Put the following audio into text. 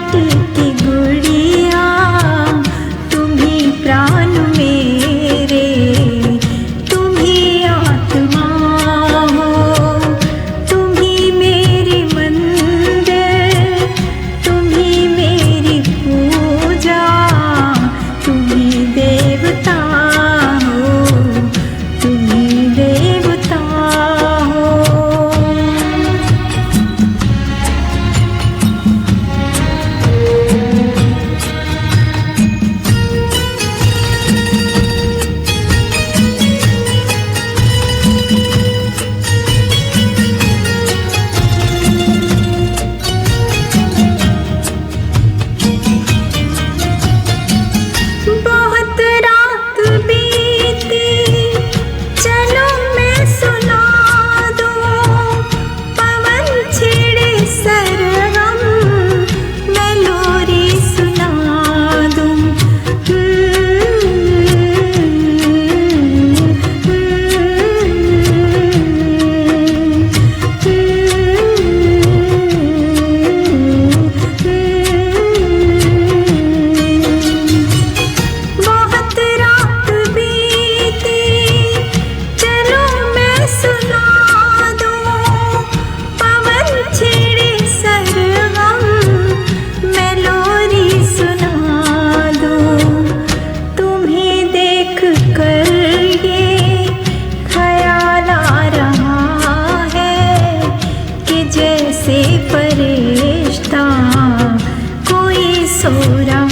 माटी की गुड़िया, तुम्ही प्राण मेरे, तुम्ही आत्मा हो, तुम्ही मेरी मंदिर, तुम्ही मेरी पूजा, तुम्ही देवता हो, तुम्ही देवता हो। बहुत रात बीती, चलो मैं सुना दूं, पवन छेड़े सरगम, मैं लोरी सुना दूं। बहुत रात बीती, चलो मैं सुना दूं, पवन छेड़े सरगम, मैं लोरी सुना दूं। तुम्हें देख कर ये ख्याल आ रहा है कि जैसे फरिश्ता कोई सो रहा